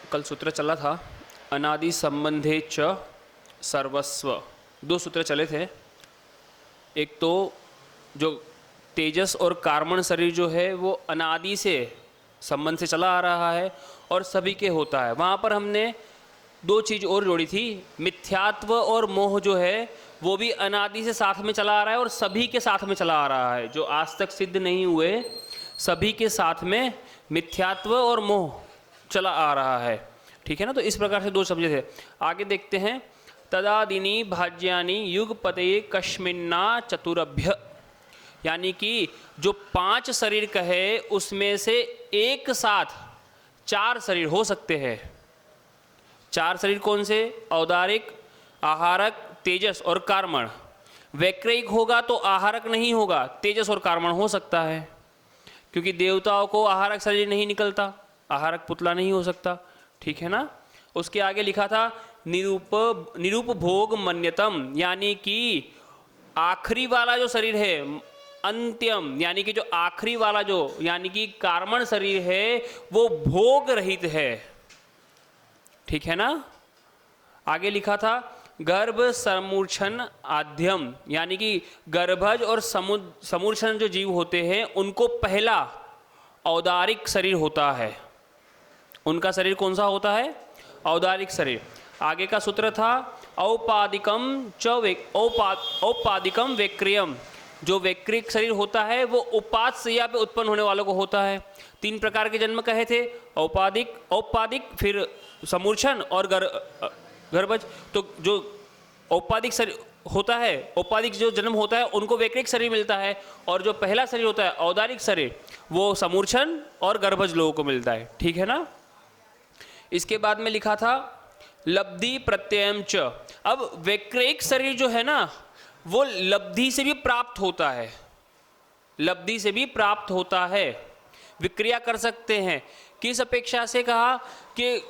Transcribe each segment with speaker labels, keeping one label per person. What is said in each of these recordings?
Speaker 1: कल सूत्र चला था अनादि संबंधे च सर्वस्व। दो सूत्र चले थे। एक तो जो तेजस और कार्मण शरीर जो है वो अनादि से संबंध से चला आ रहा है और सभी के होता है। वहाँ पर हमने दो चीज़ और जोड़ी थी, मिथ्यात्व और मोह जो है वो भी अनादि से साथ में चला आ रहा है और सभी के साथ में चला आ रहा है। जो आज तक सिद्ध नहीं हुए सभी के साथ में मिथ्यात्व और मोह चला आ रहा है। ठीक है ना। तो इस प्रकार से दो समझे थे। आगे देखते हैं, तदादिनी भाज्यानि युगपते कस्मिन्ना चतुरभ्य, यानी कि जो 5 शरीर कहे उसमें से एक साथ 4 शरीर हो सकते हैं। 4 शरीर कौन से? औदारिक, आहारक, तेजस और कार्मण। वैक्रयिक होगा तो आहारक नहीं होगा, तेजस और कार्मण हो सकता है, क्योंकि देवताओं को आहारक शरीर नहीं निकलता, आहारक पुतला नहीं हो सकता। ठीक है ना। उसके आगे लिखा था निरूप भोग मन्यतम, यानी कि आखिरी वाला जो शरीर है, अंत्यम, यानी कि जो आखिरी वाला जो यानी कि कार्मण शरीर है वो भोग रहित है। ठीक है ना। आगे लिखा था गर्भ समूर्छन आद्यम, यानी कि गर्भज और समूर्छन जो जीव होते हैं उनको पहला औदारिक शरीर होता है। उनका शरीर कौन सा होता है? औदारिक शरीर। आगे का सूत्र था औपादिकम औपादिकम वैक्रियम, जो वैक्रिक शरीर होता है वो उपात्सया पे उत्पन्न होने वालों को होता है। 3 प्रकार के जन्म कहे थे, औपादिक, फिर समूर्छन और गर्भज। तो जो औपादिक शरीर होता है, औपादिक जो जन्म होता है उनको वैक्रिक शरीर मिलता है, और जो पहला शरीर होता है औदारिक शरीर वो समूर्छन और गर्भज लोगों को मिलता है। ठीक है ना। इसके बाद में लिखा था लब्धि प्रत्ययम च। अब वैक्रिक शरीर जो है ना वो लब्धि से भी प्राप्त होता है, लब्धि से भी प्राप्त होता है, विक्रिया कर सकते हैं। किस अपेक्षा से? कहा कि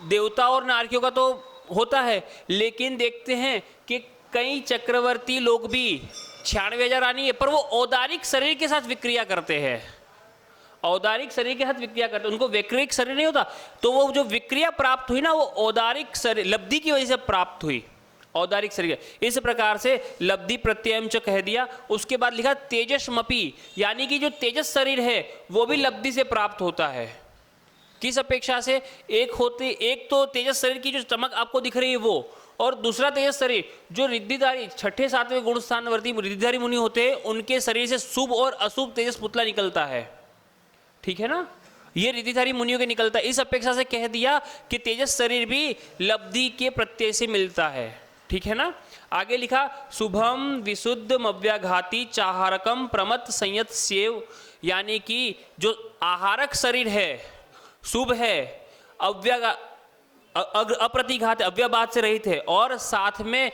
Speaker 1: देवता और नारकियों का तो होता है, लेकिन देखते हैं कि कई चक्रवर्ती लोग भी 96,000 रानी है पर वो औदारिक शरीर के साथ विक्रिया करते हैं, औदारिक शरीर के साथ विक्रिया करते हैं, उनको वैक्रिक शरीर नहीं होता। तो वो जो विक्रिया प्राप्त हुई ना वो औदारिक शरीर लब्धि की वजह से प्राप्त हुई, औदारिक शरीर। इस प्रकार से लब्धि प्रत्ययम च कह दिया। उसके बाद लिखा तेजस्मपि, यानी कि जो तेजस शरीर है वो भी लब्धि से प्राप्त होता है। किस अपेक्षा से? एक तो तेजस शरीर की जो चमक आपको दिख रही है वो, और दूसरा तेजस शरीर जो रिद्धिधारी 6ठे 7वें गुण स्थानवर्ती रिद्धिधारी मुनि होते हैं उनके शरीर से शुभ और अशुभ तेजस पुतला निकलता है। ठीक है ना। ये रिद्धिधारी मुनियों के निकलता है। इस अपेक्षा से कह दिया कि तेजस शरीर भी लब्धि के प्रत्यय से मिलता है। ठीक है ना। आगे लिखा शुभम विशुद्धम अव्याघाती चाहारकम प्रमत संयत सेव, यानी कि जो आहारक शरीर है शुभ है, अप्रतिघात अव्यबाद से रहित है, और साथ में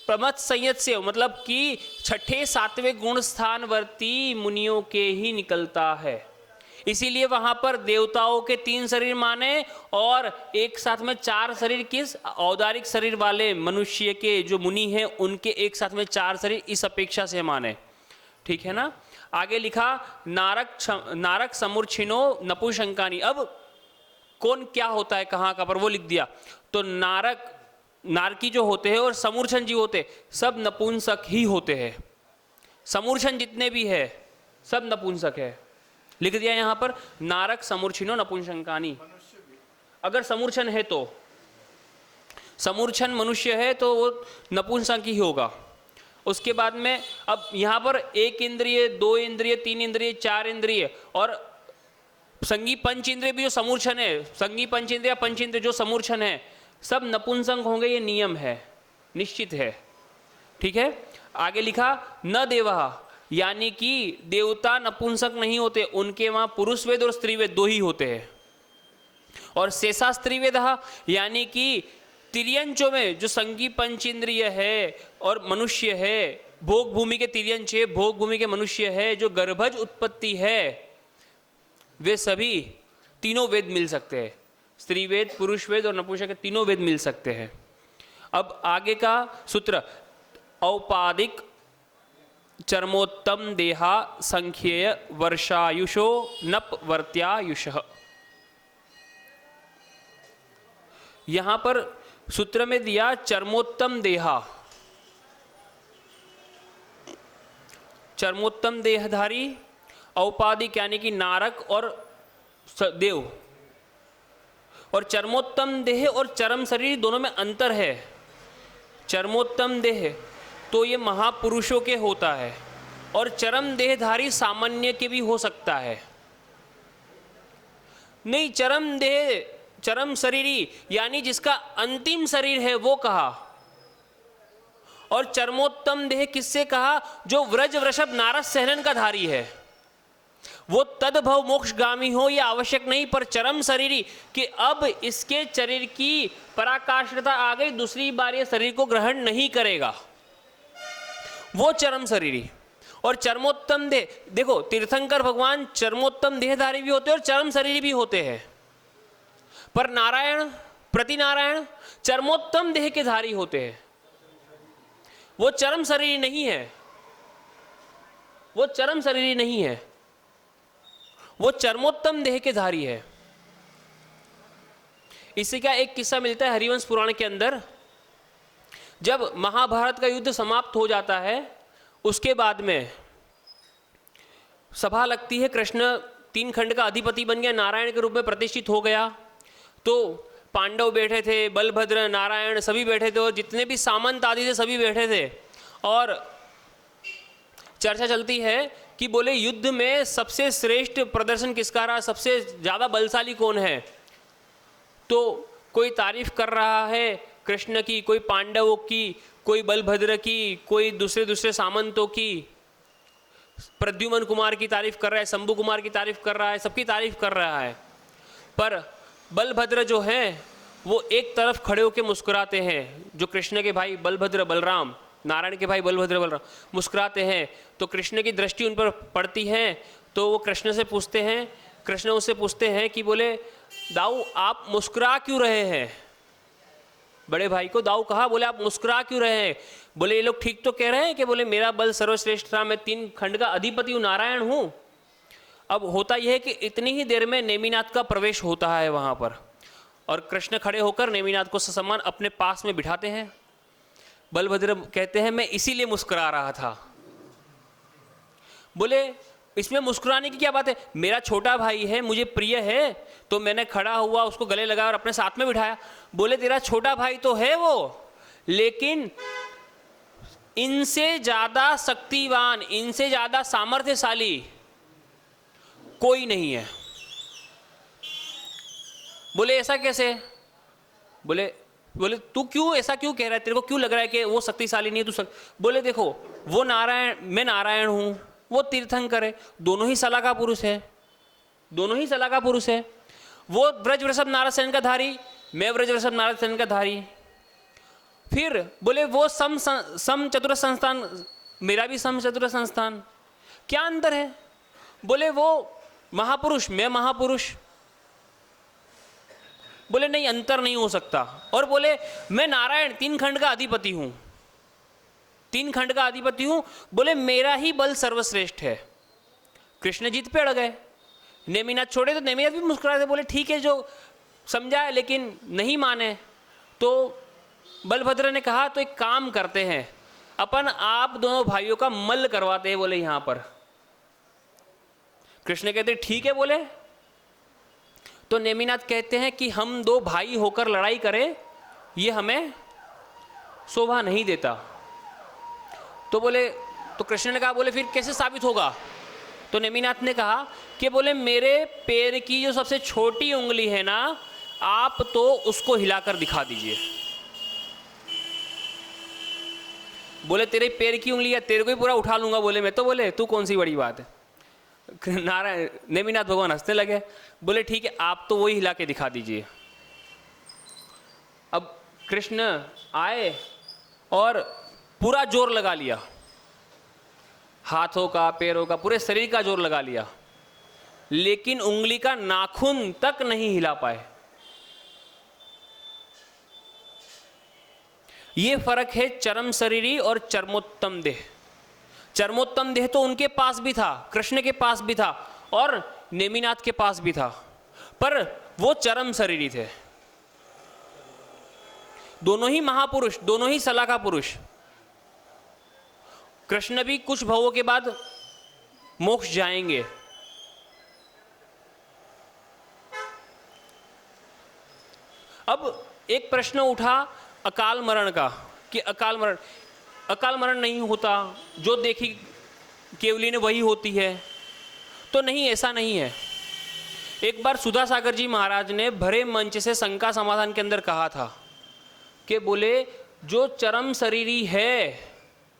Speaker 1: प्रमत संयत से मतलब कि 6ठे 7वें गुण स्थानवर्ती मुनियों के ही निकलता है। इसीलिए वहां पर देवताओं के 3 शरीर माने और एक साथ में 4 शरीर किस औदारिक शरीर वाले मनुष्य के जो मुनि हैं उनके एक साथ में 4 शरीर, इस अपेक्षा से माने। ठीक है ना। आगे लिखा नारक समूर्छिनो नपुंसकानि। अब कौन क्या होता है कहाँ का पर वो लिख दिया। तो नारकी जो होते हैं और समूर्छन जी होते सब नपुंसक ही होते हैं। समूर्छन जितने भी है सब नपुंसक है। लिख दिया यहां पर नारक समूर्छिनो नपुंसकानि। अगर समूर्छन है तो समूर्छन मनुष्य है तो वो नपुंसक ही होगा। उसके बाद में अब यहां पर 1 इंद्रिय 2 इंद्रिय 3 इंद्रिय 4 इंद्रिय और संगी पंच इंद्रिय भी जो समूर्छन है, संगी पंच इंद्रिय पंच इंद्रिय जो समूर्छन है सब नपुंसक होंगे, ये नियम है, निश्चित है। ठीक है। आगे लिखा न देवः, यानी कि देवता नपुंसक नहीं होते, उनके वहां पुरुष वेद और स्त्री वेद 2 ही होते हैं। और शेषा स्त्री वेद, यानी कि तिर्यंचों में जो संगी पंच इंद्रिय है और मनुष्य है, भोग भूमि के तिर्यंच है, भोग भूमि के मनुष्य है, जो गर्भज उत्पत्ति है, वे सभी तीनों वेद मिल सकते हैं। स्त्री वेद, पुरुष वेद और नपुंसक के तीनों वेद मिल सकते हैं। अब आगे का सूत्र औपादिक चर्मोत्तम देहा संख्येय वर्षायुषो नप वर्त्यायुष। यहां पर सूत्र में दिया चर्मोत्तम देहा, चर्मोत्तम देहधारी, औपाधिक यानी कि नारक और देव। और चर्मोत्तम देह और चरम शरीर दोनों में अंतर है। चर्मोत्तम देह तो ये महापुरुषों के होता है और चरम देहधारी सामान्य के भी हो सकता है। नहीं, चरम देह, चरम शरीरी यानी जिसका अंतिम शरीर है वो कहा। और चर्मोत्तम देह किससे कहा? जो व्रज वृषभ नारद सहनन का धारी है। वो तदभव मोक्षगामी हो यह आवश्यक नहीं, पर चरम शरीरी कि अब इसके शरीर की पराकाष्ठता आ गई, दूसरी बार ये शरीर को ग्रहण नहीं करेगा, वो चरम शरीरी। और चर्मोत्तम देह, देखो तीर्थंकर भगवान चर्मोत्तम देहधारी भी होते हैं और चरम शरीरी भी होते हैं, पर नारायण प्रति नारायण चर्मोत्तम देह के धारी होते हैं। वो चरम शरीरी नहीं है, वो चरम शरीरी नहीं है, वो चर्मोत्तम देह के धारी है। इसी का एक किस्सा मिलता है हरिवंश पुराण के अंदर। जब महाभारत का युद्ध समाप्त हो जाता है, उसके बाद में सभा लगती है, कृष्ण 3 खंड का अधिपति बन गया, नारायण के रूप में प्रतिष्ठित हो गया। तो पांडव बैठे थे, बलभद्र, नारायण सभी बैठे थे, और जितने भी सामंत आदि थे सभी बैठे थे। और चर्चा चलती है कि बोले युद्ध में सबसे श्रेष्ठ प्रदर्शन किसका रहा, सबसे ज़्यादा बलशाली कौन है। तो कोई तारीफ कर रहा है कृष्ण की, कोई पांडवों की, कोई बलभद्र की, कोई दूसरे सामंतों की, प्रद्युमन कुमार की तारीफ कर रहा है, शंभु कुमार की तारीफ कर रहा है, सबकी तारीफ कर रहा है। पर बलभद्र जो है वो एक तरफ खड़े होकर मुस्कुराते हैं। जो कृष्ण के भाई बलभद्र बलराम, नारायण के भाई बलभद्र बलराम मुस्कुराते हैं, तो कृष्ण की दृष्टि उन पर पड़ती है। तो वो कृष्ण से पूछते हैं, कृष्ण उससे पूछते हैं कि बोले दाऊ आप मुस्कुरा क्यों रहे हैं। बड़े भाई को दाऊ कहा, बोले आप मुस्कुरा क्यों रहे हैं। बोले ये लोग ठीक तो कह रहे हैं कि बोले मेरा बल सर्वश्रेष्ठ था, मैं 3 खंड का अधिपति हूँ, नारायण हूँ। अब होता यह है कि इतनी ही देर में नेमिनाथ का प्रवेश होता है वहाँ पर, और कृष्ण खड़े होकर नेमिनाथ को ससम्मान अपने पास में बिठाते हैं। बलभद्र कहते हैं मैं इसीलिए मुस्कुरा रहा था। बोले इसमें मुस्कुराने की क्या बात है, मेरा छोटा भाई है, मुझे प्रिय है, तो मैंने खड़ा हुआ, उसको गले लगाया और अपने साथ में बिठाया। बोले तेरा छोटा भाई तो है वो, लेकिन इनसे ज्यादा शक्तिवान, इनसे ज्यादा सामर्थ्यशाली कोई नहीं है। बोले ऐसा कैसे। बोले तू क्यों ऐसा क्यों कह रहा है, तेरे को क्यों लग रहा है कि वो शक्तिशाली नहीं है, तू बोले देखो वो नारायण, मैं नारायण हूं, वो तीर्थंकर है, दोनों ही सला का पुरुष है, दोनों ही सला का पुरुष है। वो ब्रज वृषभ नारद सेन का धारी, मैं ब्रज वृषभ नारद सेन का धारी। फिर बोले वो सम चतुर संस्थान, मेरा भी सम चतुर संस्थान, क्या अंतर है। बोले वो महापुरुष, मैं महापुरुष। बोले नहीं, अंतर नहीं हो सकता। और बोले मैं नारायण 3 खंड का अधिपति हूं, 3 खंड का अधिपति हूं, बोले मेरा ही बल सर्वश्रेष्ठ है। कृष्ण जीत पे अड़ गए, नेमिनाथ छोड़े तो नेमिनाथ भी मुस्कुराए थे। बोले ठीक है जो समझा है, लेकिन नहीं माने। तो बलभद्र ने कहा तो एक काम करते हैं, अपन आप दोनों भाइयों का मल्ल करवाते हैं। बोले यहां पर कृष्ण कहते ठीक है। बोले तो नेमिनाथ कहते हैं कि हम 2 भाई होकर लड़ाई करें, ये हमें शोभा नहीं देता। तो बोले, तो कृष्ण ने कहा बोले फिर कैसे साबित होगा। तो नेमिनाथ ने कहा कि बोले मेरे पैर की जो सबसे छोटी उंगली है ना, आप तो उसको हिलाकर दिखा दीजिए। बोले तेरे पैर की उंगली है, तेरे को ही पूरा उठा लूंगा। बोले मैं तो, बोले तू कौन सी बड़ी बात है। नारायण नेमिनाथ भगवान हंसने लगे। बोले ठीक है, आप तो वही हिला के दिखा दीजिए। अब कृष्ण आए और पूरा जोर लगा लिया, हाथों का, पैरों का, पूरे शरीर का जोर लगा लिया, लेकिन उंगली का नाखून तक नहीं हिला पाए। यह फर्क है चरम शरीरी और चर्मोत्तम देह। चर्मोत्तम देह तो उनके पास भी था, कृष्ण के पास भी था और नेमिनाथ के पास भी था, पर वो चरम शरीरी थे। दोनों ही महापुरुष, दोनों ही सलाखा पुरुष। कृष्ण भी कुछ भवों के बाद मोक्ष जाएंगे। अब एक प्रश्न उठा अकाल मरण का कि अकाल मरण नहीं होता, जो देखी केवली ने वही होती है। तो नहीं, ऐसा नहीं है। एक बार सुधा सागर जी महाराज ने भरे मंच से शंका समाधान के अंदर कहा था कि बोले जो चरम शरीरी है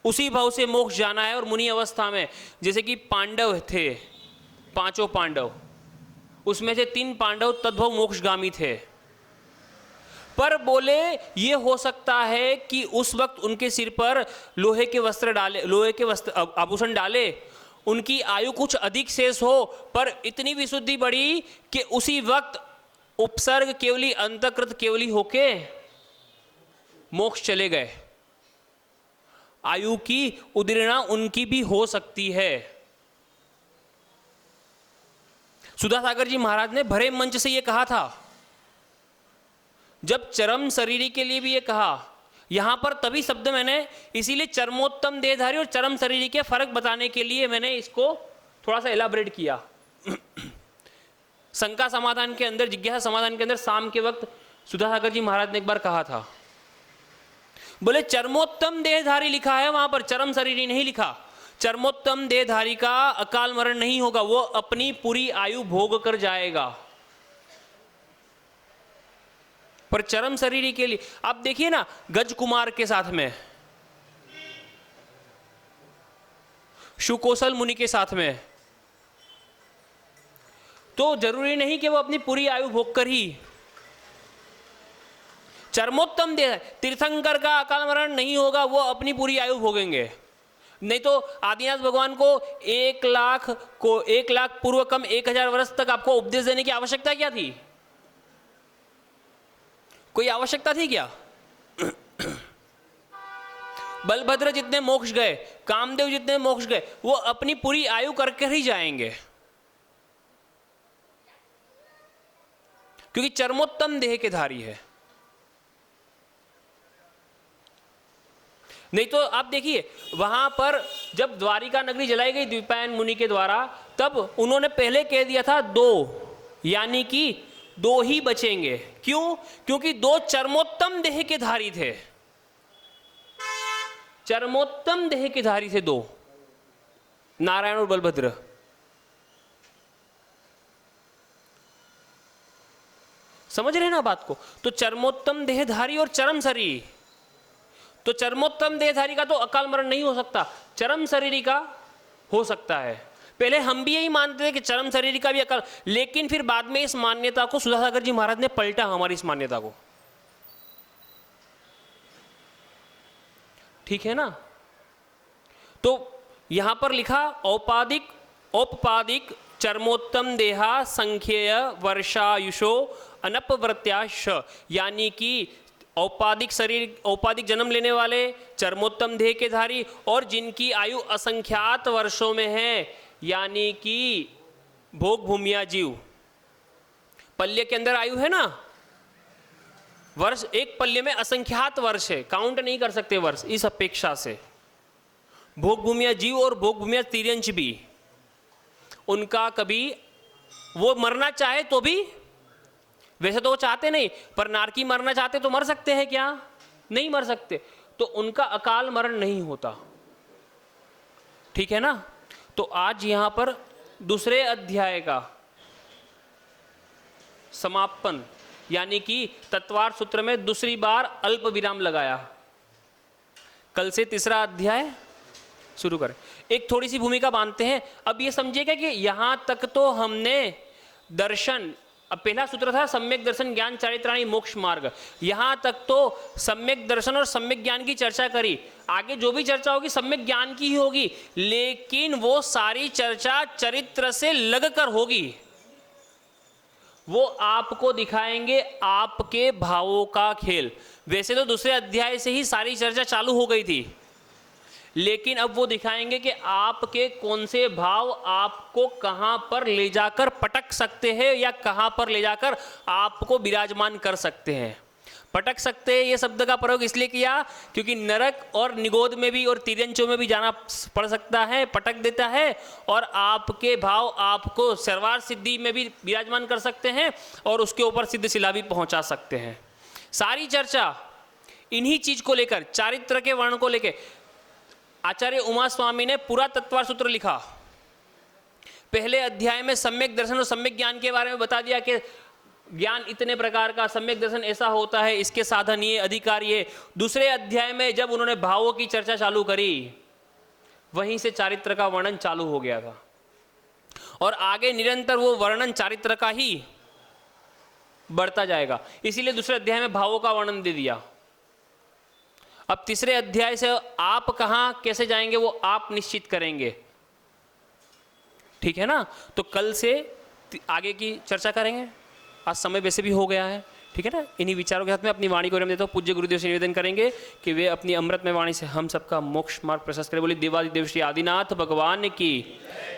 Speaker 1: उसी भाव से मोक्ष जाना है। और मुनि अवस्था में जैसे कि पांडव थे, पांचों पांडव, उसमें से 3 पांडव तद्भव मोक्षगामी थे। पर बोले ये हो सकता है कि उस वक्त उनके सिर पर लोहे के वस्त्र आभूषण डाले, उनकी आयु कुछ अधिक शेष हो, पर इतनी विशुद्धि बढ़ी कि उसी वक्त उपसर्ग केवली अंतकृत केवली होके मोक्ष चले गए। आयु की उदीर्णा उनकी भी हो सकती है। सुधा सागर जी महाराज ने भरे मंच से यह कहा था। जब चरम शरीरी के लिए भी ये कहा, यहां पर तभी शब्द मैंने इसीलिए चरमोत्तम देहधारी और चरम शरीरी के फर्क बताने के लिए मैंने इसको थोड़ा सा एलाबरेट किया। शंका समाधान के अंदर, जिज्ञासा समाधान के अंदर शाम के वक्त सुधा सागर जी महाराज ने एक बार कहा था, बोले चरमोत्तम देहधारी लिखा है, वहां पर चरम शरीरी नहीं लिखा। चरमोत्तम देहधारी का अकाल मरण नहीं होगा, वो अपनी पूरी आयु भोग कर जाएगा। पर चरम शरीरी के लिए आप देखिए ना, गज कुमार के साथ में, शुकोसल मुनि के साथ में, तो जरूरी नहीं कि वो अपनी पूरी आयु भोग कर ही। चरमोत्तम देह तीर्थंकर का अकाल मरण नहीं होगा, वो अपनी पूरी आयु भोगेंगे। नहीं तो आदिनाथ भगवान को 1 लाख पूर्व कम 1000 वर्ष तक आपको उपदेश देने की आवश्यकता क्या थी? कोई आवश्यकता थी क्या? बलभद्र जितने मोक्ष गए, कामदेव जितने मोक्ष गए, वो अपनी पूरी आयु करके ही जाएंगे, क्योंकि चरमोत्तम देह के धारी है। नहीं तो आप देखिए वहां पर जब द्वारिका नगरी जलाई गई द्विपायन मुनि के द्वारा, तब उन्होंने पहले कह दिया था 2, यानी कि 2 ही बचेंगे। क्यों? क्योंकि 2 चरमोत्तम देह के धारी थे। चरमोत्तम देह के धारी थे 2, नारायण और बलभद्र। समझ रहे ना बात को? तो चरमोत्तम देहधारी और चरम शरीरी, तो चरमोत्तम देहधारी का तो अकाल मरण नहीं हो सकता, चरम शरीरी का हो सकता है। पहले हम भी यही मानते थे कि चरम शरीरी का भी अकाल, लेकिन फिर बाद में इस मान्यता को सुधा सागर जी महाराज ने पलटा, हमारी इस मान्यता को। ठीक है ना? तो यहां पर लिखा औपपादिक चरमोत्तम देहा संख्येय वर्षायुषो अनपवृत्याश, यानी कि औपाधिक शरीर, औपाधिक जन्म लेने वाले चरमोत्तम देह के धारी और जिनकी आयु असंख्यात वर्षों में है, यानी कि भोग भूमिया जीव। पल्ले के अंदर आयु है ना, वर्ष एक पल्ले में असंख्यात वर्ष है, काउंट नहीं कर सकते वर्ष इस अपेक्षा से। भोग भूमिया जीव और भोग भूमिया तिर्यंश भी, उनका कभी वो मरना चाहे तो भी, वैसे तो वो चाहते नहीं, पर नारकी मरना चाहते तो मर सकते हैं क्या? नहीं मर सकते, तो उनका अकाल मरण नहीं होता। ठीक है ना? तो आज यहां पर दूसरे अध्याय का समापन, यानी कि तत्वार्थ सूत्र में दूसरी बार अल्प विराम लगाया। कल से तीसरा अध्याय शुरू करें। एक थोड़ी सी भूमिका बांधते हैं। अब ये समझिएगा कि यहां तक तो हमने दर्शन, अब पहला सूत्र था सम्यक दर्शन ज्ञान चारित्राणी मोक्ष मार्ग, यहां तक तो सम्यक दर्शन और सम्यक ज्ञान की चर्चा करी। आगे जो भी चर्चा होगी सम्यक ज्ञान की ही होगी, लेकिन वो सारी चर्चा चरित्र से लगकर होगी। वो आपको दिखाएंगे आपके भावों का खेल। वैसे तो दूसरे अध्याय से ही सारी चर्चा चालू हो गई थी, लेकिन अब वो दिखाएंगे कि आपके कौन से भाव आपको कहां पर ले जाकर पटक सकते हैं या कहां पर ले जाकर आपको विराजमान कर सकते हैं। पटक सकते, ये शब्द का प्रयोग इसलिए किया क्योंकि नरक और निगोद में भी और तिर्यंचों में भी जाना पड़ सकता है, पटक देता है, और आपके भाव आपको सर्वार्थ सिद्धि में भी विराजमान कर सकते हैं और उसके ऊपर सिद्ध शिला भी पहुंचा सकते हैं। सारी चर्चा इन्हीं चीज को लेकर, चारित्र के वर्ण को लेकर आचार्य उमा स्वामी ने पूरा तत्वार्थ सूत्र लिखा। पहले अध्याय में सम्यक दर्शन और सम्यक ज्ञान के बारे में बता दिया कि ज्ञान इतने प्रकार का, सम्यक दर्शन ऐसा होता है, इसके साधन ये, अधिकार ये। दूसरे अध्याय में जब उन्होंने भावों की चर्चा चालू करी, वहीं से चारित्र का वर्णन चालू हो गया था और आगे निरंतर वो वर्णन चारित्र का ही बढ़ता जाएगा। इसीलिए दूसरे अध्याय में भावों का वर्णन दे दिया। अब तीसरे अध्याय से आप कहां कैसे जाएंगे वो आप निश्चित करेंगे, ठीक है ना। तो कल से आगे की चर्चा करेंगे। आज समय वैसे भी हो गया है, ठीक है ना। इन्हीं विचारों के साथ में अपनी वाणी को विराम देता हूं। पूज्य गुरुदेव से निवेदन करेंगे कि वे अपनी अमृतमय वाणी से हम सबका मोक्ष मार्ग प्रशस्त करें। बोली देवादिदेव श्री आदिनाथ भगवान की।